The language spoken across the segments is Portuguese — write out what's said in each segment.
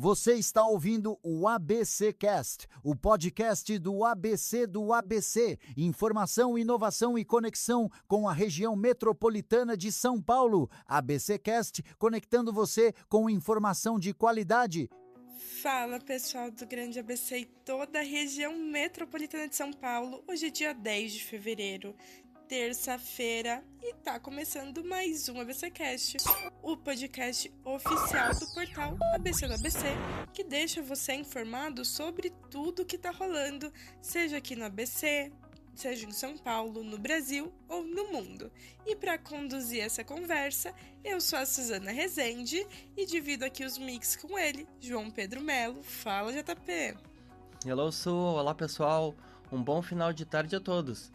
Você está ouvindo o ABC Cast, o podcast do ABC. Informação, inovação e conexão com a região metropolitana de São Paulo. ABC Cast, conectando você com informação de qualidade. Fala pessoal do Grande ABC e toda a região metropolitana de São Paulo. Hoje é dia 10 de fevereiro, terça-feira, e tá começando mais um ABCcast, o podcast oficial do portal ABC do ABC, que deixa você informado sobre tudo que tá rolando, seja aqui no ABC, seja em São Paulo, no Brasil ou no mundo. E para conduzir essa conversa, eu sou a Suzana Rezende e divido aqui os mix com ele, João Pedro Melo. Fala, JP! Hello, Su! Olá, pessoal! Um bom final de tarde a todos!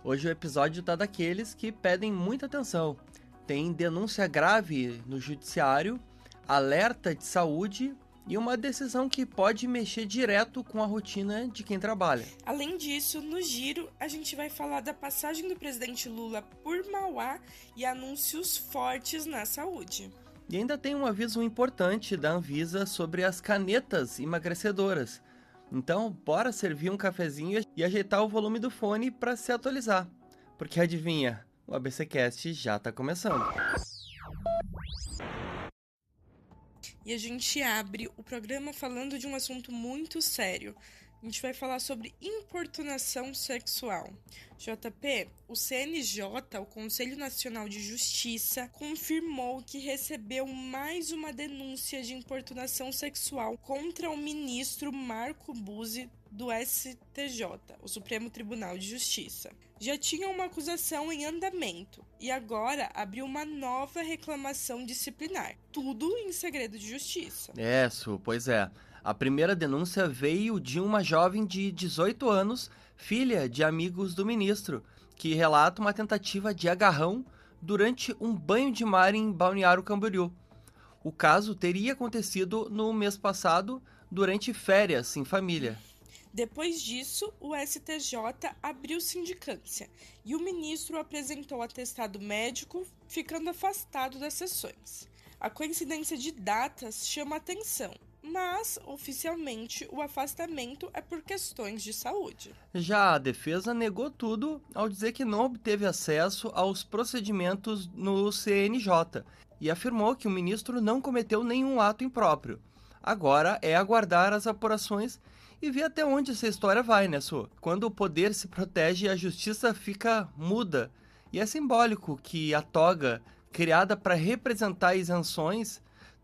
Hoje o episódio tá daqueles que pedem muita atenção. Tem denúncia grave no judiciário, alerta de saúde e uma decisão que pode mexer direto com a rotina de quem trabalha. Além disso, no Giro, a gente vai falar da passagem do presidente Lula por Mauá e anúncios fortes na saúde. E ainda tem um aviso importante da Anvisa sobre as canetas emagrecedoras. Então, bora servir um cafezinho e ajeitar o volume do fone para se atualizar. Porque adivinha, o ABCcast já tá começando. E a gente abre o programa falando de um assunto muito sério. A gente vai falar sobre importunação sexual. JP, o CNJ, o Conselho Nacional de Justiça, confirmou que recebeu mais uma denúncia de importunação sexual contra o ministro Marco Buzzi do STJ, o Supremo Tribunal de Justiça. Já tinha uma acusação em andamento e agora abriu uma nova reclamação disciplinar. Tudo em segredo de justiça. Su, pois é. A primeira denúncia veio de uma jovem de 18 anos, filha de amigos do ministro, que relata uma tentativa de agarrão durante um banho de mar em Balneário Camboriú. O caso teria acontecido no mês passado, durante férias em família. Depois disso, o STJ abriu sindicância e o ministro apresentou atestado médico, ficando afastado das sessões. A coincidência de datas chama atenção, mas, oficialmente, o afastamento é por questões de saúde. Já a defesa negou tudo ao dizer que não obteve acesso aos procedimentos no CNJ e afirmou que o ministro não cometeu nenhum ato impróprio. Agora é aguardar as apurações e ver até onde essa história vai, né, Su? Quando o poder se protege, a justiça fica muda. E é simbólico que a toga, criada para representar isenções,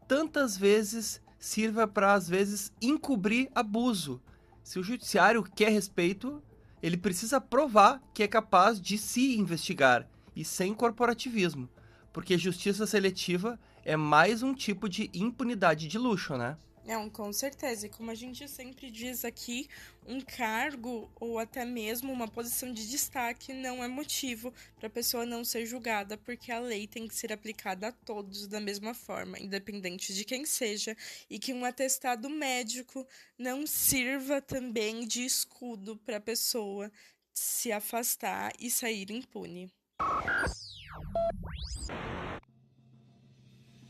tantas vezes sirva para, às vezes, encobrir abuso. Se o judiciário quer respeito, ele precisa provar que é capaz de se investigar, e sem corporativismo. Porque justiça seletiva é mais um tipo de impunidade de luxo, né? Não, com certeza. E como a gente sempre diz aqui, um cargo ou até mesmo uma posição de destaque não é motivo para a pessoa não ser julgada, porque a lei tem que ser aplicada a todos da mesma forma, independente de quem seja, e que um atestado médico não sirva também de escudo para a pessoa se afastar e sair impune.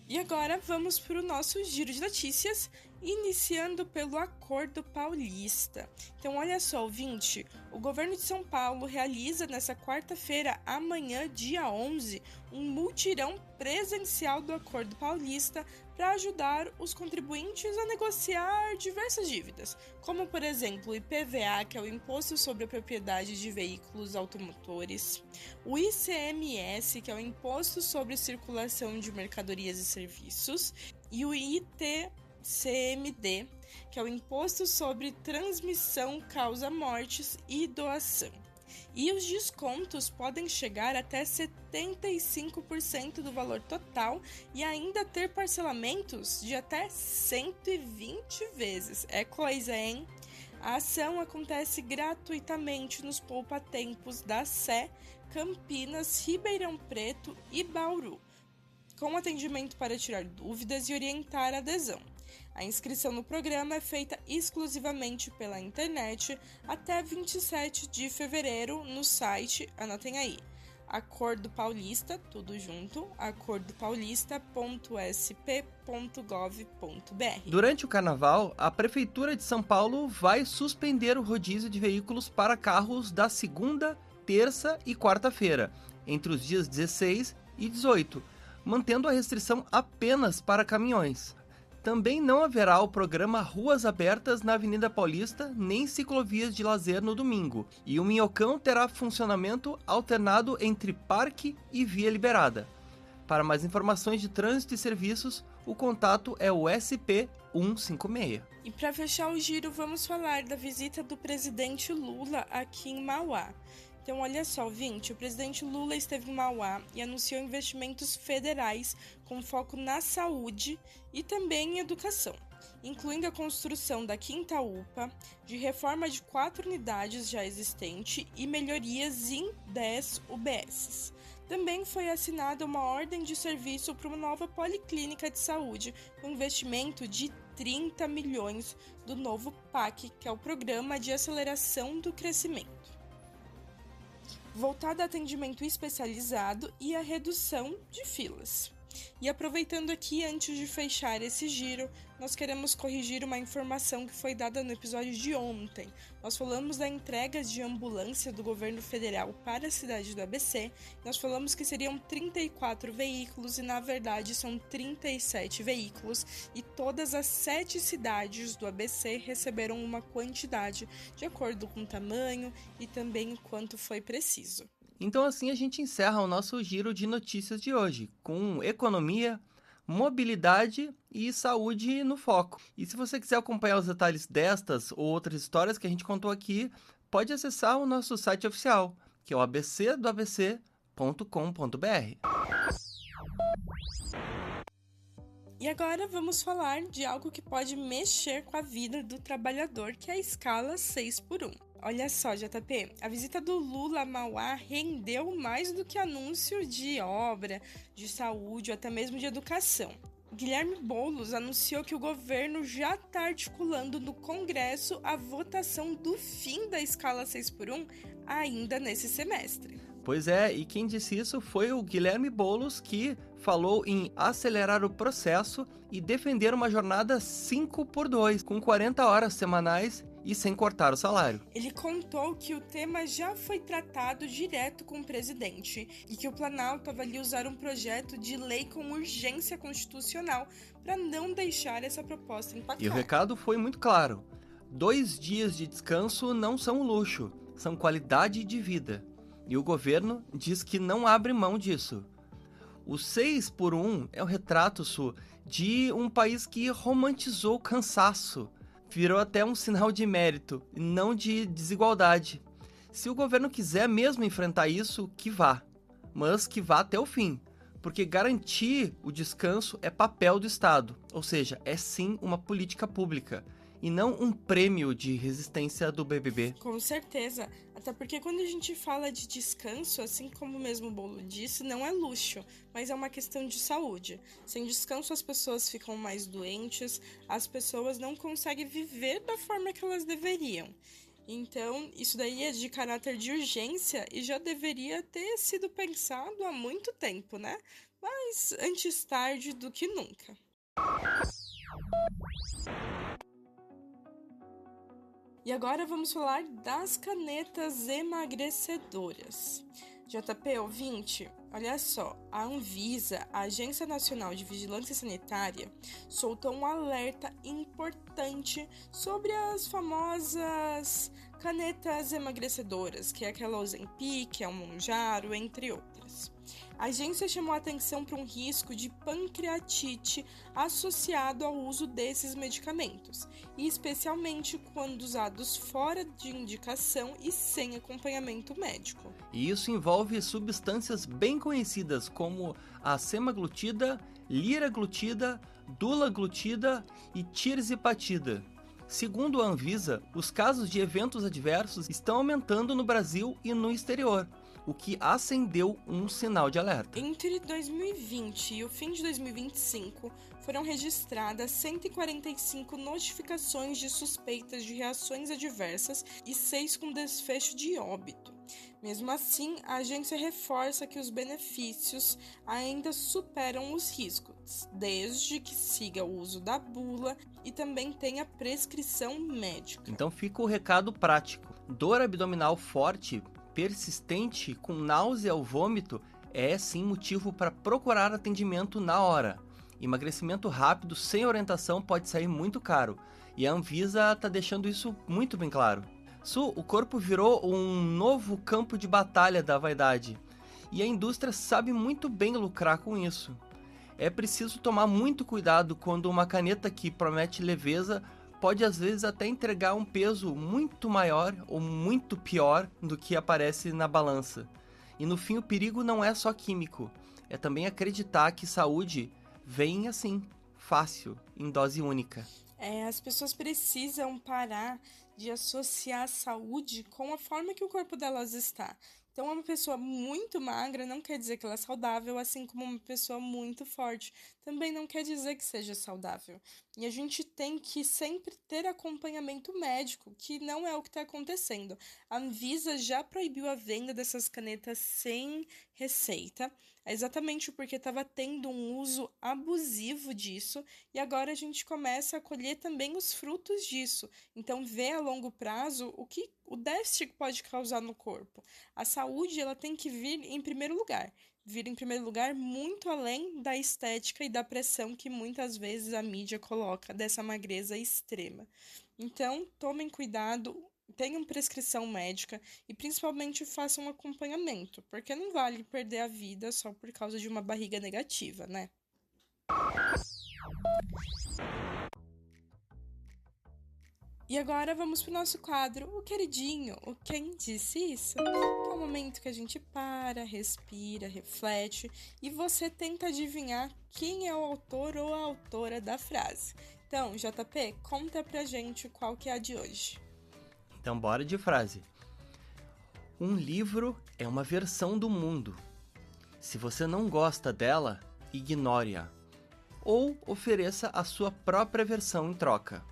E agora vamos para o nosso giro de notícias, iniciando pelo Acordo Paulista. Então, olha só, ouvinte, o governo de São Paulo realiza nessa quarta-feira, amanhã, dia 11, um mutirão presencial do Acordo Paulista para ajudar os contribuintes a negociar diversas dívidas, como, por exemplo, o IPVA, que é o Imposto sobre a Propriedade de Veículos Automotores, o ICMS, que é o Imposto sobre Circulação de Mercadorias e Serviços, e o ITCMD, que é o Imposto sobre Transmissão, Causa Mortes e Doação. E os descontos podem chegar até 75% do valor total e ainda ter parcelamentos de até 120 vezes. É coisa, hein? A ação acontece gratuitamente nos poupa-tempos da Sé, Campinas, Ribeirão Preto e Bauru, com atendimento para tirar dúvidas e orientar a adesão. A inscrição no programa é feita exclusivamente pela internet até 27 de fevereiro no site, anotem aí, Acordo Paulista, tudo junto, acordopaulista.sp.gov.br. Durante o carnaval, a Prefeitura de São Paulo vai suspender o rodízio de veículos para carros da segunda, terça e quarta-feira, entre os dias 16 e 18, mantendo a restrição apenas para caminhões. Também não haverá o programa Ruas Abertas na Avenida Paulista, nem ciclovias de lazer no domingo, e o Minhocão terá funcionamento alternado entre parque e via liberada. Para mais informações de trânsito e serviços, o contato é o SP 156. E para fechar o giro, vamos falar da visita do presidente Lula aqui em Mauá. Então, olha só, ouvinte, o presidente Lula esteve em Mauá e anunciou investimentos federais com foco na saúde e também em educação, incluindo a construção da 5ª UPA, de reforma de 4 unidades já existentes e melhorias em 10 UBSs. Também foi assinada uma ordem de serviço para uma nova policlínica de saúde, com investimento de 30 milhões do novo PAC, que é o Programa de Aceleração do Crescimento, voltado a atendimento especializado e a redução de filas. E aproveitando aqui, antes de fechar esse giro, nós queremos corrigir uma informação que foi dada no episódio de ontem. Nós falamos da entrega de ambulância do governo federal para a cidade do ABC. Nós falamos que seriam 34 veículos e, na verdade, são 37 veículos. E todas as 7 cidades do ABC receberam uma quantidade de acordo com o tamanho e também o quanto foi preciso. Então assim a gente encerra o nosso giro de notícias de hoje, com economia, mobilidade e saúde no foco. E se você quiser acompanhar os detalhes destas ou outras histórias que a gente contou aqui, pode acessar o nosso site oficial, que é o abcdoabc.com.br. E agora vamos falar de algo que pode mexer com a vida do trabalhador, que é a escala 6x1. Olha só, JP, a visita do Lula a Mauá rendeu mais do que anúncio de obra, de saúde ou até mesmo de educação. Guilherme Boulos anunciou que o governo já está articulando no Congresso a votação do fim da escala 6x1 ainda nesse semestre. Pois é, e quem disse isso foi o Guilherme Boulos, que falou em acelerar o processo e defender uma jornada 5x2, com 40 horas semanais e sem cortar o salário. Ele contou que o tema já foi tratado direto com o presidente e que o Planalto avalia usar um projeto de lei com urgência constitucional para não deixar essa proposta impactar. E o recado foi muito claro: 2 dias de descanso não são um luxo, são qualidade de vida. E o governo diz que não abre mão disso. O 6x1 é o retrato, Su, de um país que romantizou o cansaço. Virou até um sinal de mérito, e não de desigualdade. Se o governo quiser mesmo enfrentar isso, que vá. Mas que vá até o fim. Porque garantir o descanso é papel do Estado. Ou seja, é sim uma política pública. E não um prêmio de resistência do BBB. Com certeza. Até porque quando a gente fala de descanso, assim como mesmo o Bolo disse, não é luxo, mas é uma questão de saúde. Sem descanso as pessoas ficam mais doentes, as pessoas não conseguem viver da forma que elas deveriam. Então, isso daí é de caráter de urgência e já deveria ter sido pensado há muito tempo, né? Mas antes tarde do que nunca. E agora vamos falar das canetas emagrecedoras. JP ouvinte, olha só, a Anvisa, a Agência Nacional de Vigilância Sanitária, soltou um alerta importante sobre as famosas canetas emagrecedoras, que é aquela Ozempic, a Mounjaro, entre outras. A agência chamou a atenção para um risco de pancreatite associado ao uso desses medicamentos, e especialmente quando usados fora de indicação e sem acompanhamento médico. E isso envolve substâncias bem conhecidas como a semaglutida, liraglutida, dulaglutida e tirzepatida. Segundo a Anvisa, os casos de eventos adversos estão aumentando no Brasil e no exterior, o que acendeu um sinal de alerta. Entre 2020 e o fim de 2025, foram registradas 145 notificações de suspeitas de reações adversas e 6 com desfecho de óbito. Mesmo assim, a agência reforça que os benefícios ainda superam os riscos, desde que siga o uso da bula e também tenha prescrição médica. Então fica o recado prático. Dor abdominal forte, persistente, com náusea ou vômito, é sim motivo para procurar atendimento na hora. Emagrecimento rápido sem orientação pode sair muito caro, e a Anvisa está deixando isso muito bem claro. O corpo virou um novo campo de batalha da vaidade, e a indústria sabe muito bem lucrar com isso. É preciso tomar muito cuidado quando uma caneta que promete leveza pode às vezes até entregar um peso muito maior ou muito pior do que aparece na balança. E no fim o perigo não é só químico, é também acreditar que saúde vem assim, fácil, em dose única. As pessoas precisam parar de associar a saúde com a forma que o corpo delas está. Então, uma pessoa muito magra não quer dizer que ela é saudável, assim como uma pessoa muito forte também não quer dizer que seja saudável. E a gente tem que sempre ter acompanhamento médico, que não é o que está acontecendo. A Anvisa já proibiu a venda dessas canetas sem receita, exatamente porque estava tendo um uso abusivo disso, e agora a gente começa a colher também os frutos disso. Então, vê a longo prazo o déficit que pode causar no corpo. A saúde, ela tem que vir em primeiro lugar. Vir em primeiro lugar muito além da estética e da pressão que muitas vezes a mídia coloca dessa magreza extrema. Então, tomem cuidado, tenham prescrição médica e principalmente façam um acompanhamento, porque não vale perder a vida só por causa de uma barriga negativa, né? E agora vamos para o nosso quadro, o queridinho, o Quem Disse Isso? Que é o momento que a gente para, respira, reflete e você tenta adivinhar quem é o autor ou a autora da frase. Então, JP, conta pra gente qual que é a de hoje. Então bora de frase. Um livro é uma versão do mundo. Se você não gosta dela, ignore-a. Ou ofereça a sua própria versão em troca.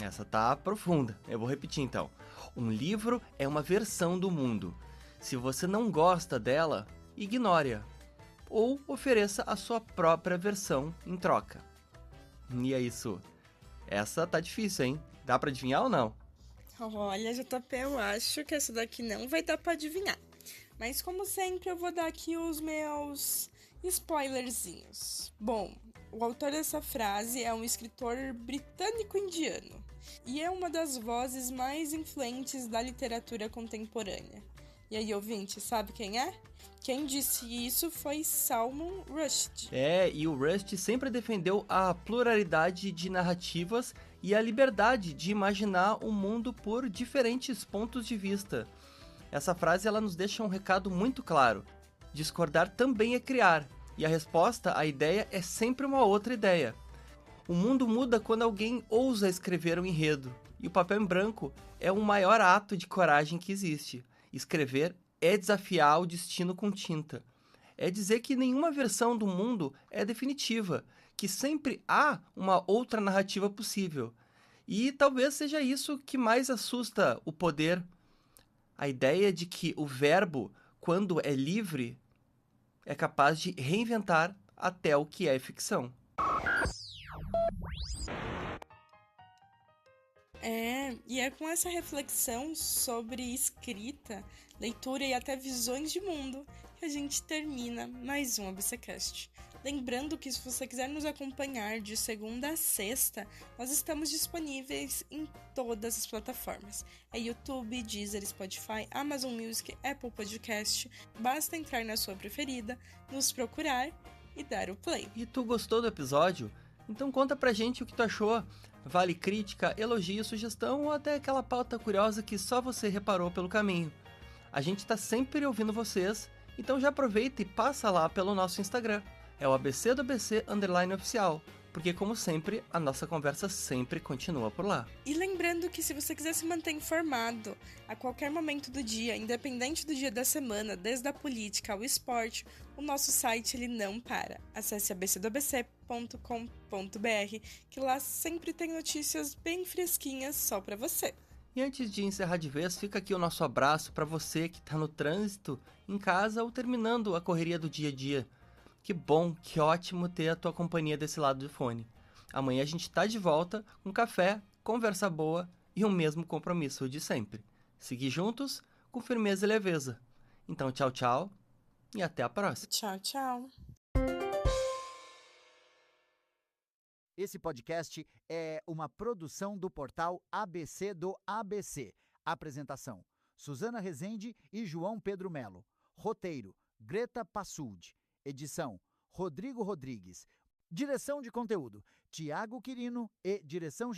Essa tá profunda, eu vou repetir então. Um livro é uma versão do mundo. Se você não gosta dela, ignore-a. Ou ofereça a sua própria versão em troca. E é isso. Essa tá difícil, hein? Dá pra adivinhar ou não? Olha, JP, eu acho que essa daqui não vai dar pra adivinhar. Mas como sempre, eu vou dar aqui os meus spoilerzinhos. Bom, o autor dessa frase é um escritor britânico-indiano e é uma das vozes mais influentes da literatura contemporânea. E aí, ouvinte, sabe quem é? Quem disse isso foi Salman Rushdie. E o Rushdie sempre defendeu a pluralidade de narrativas e a liberdade de imaginar o mundo por diferentes pontos de vista. Essa frase ela nos deixa um recado muito claro. Discordar também é criar. E a resposta, a ideia, é sempre uma outra ideia. O mundo muda quando alguém ousa escrever um enredo. E o papel em branco é o maior ato de coragem que existe. Escrever é desafiar o destino com tinta. É dizer que nenhuma versão do mundo é definitiva, que sempre há uma outra narrativa possível. E talvez seja isso que mais assusta o poder. A ideia de que o verbo, quando é livre, é capaz de reinventar até o que é ficção. E é com essa reflexão sobre escrita, leitura e até visões de mundo que a gente termina mais um ABCcast. Lembrando que se você quiser nos acompanhar de segunda a sexta, nós estamos disponíveis em todas as plataformas. É YouTube, Deezer, Spotify, Amazon Music, Apple Podcast. Basta entrar na sua preferida, nos procurar e dar o play. E tu gostou do episódio? Então conta pra gente o que tu achou. Vale crítica, elogio, sugestão ou até aquela pauta curiosa que só você reparou pelo caminho. A gente tá sempre ouvindo vocês, então já aproveita e passa lá pelo nosso Instagram. É o ABC do ABC _oficial, porque como sempre, a nossa conversa sempre continua por lá. E lembrando que se você quiser se manter informado a qualquer momento do dia, independente do dia da semana, desde a política ao esporte, o nosso site ele não para. Acesse abcdoabc.com.br, que lá sempre tem notícias bem fresquinhas só pra você. E antes de encerrar de vez, fica aqui o nosso abraço para você que está no trânsito, em casa ou terminando a correria do dia a dia. Que bom, que ótimo ter a tua companhia desse lado do fone. Amanhã a gente tá de volta com café, conversa boa e o mesmo compromisso de sempre. Seguir juntos com firmeza e leveza. Então tchau, tchau e até a próxima. Tchau, tchau. Esse podcast é uma produção do portal ABC do ABC. Apresentação: Suzana Rezende e João Pedro Melo. Roteiro: Greta Passuldi. Edição: Rodrigo Rodrigues. Direção de conteúdo: Tiago Quirino e direção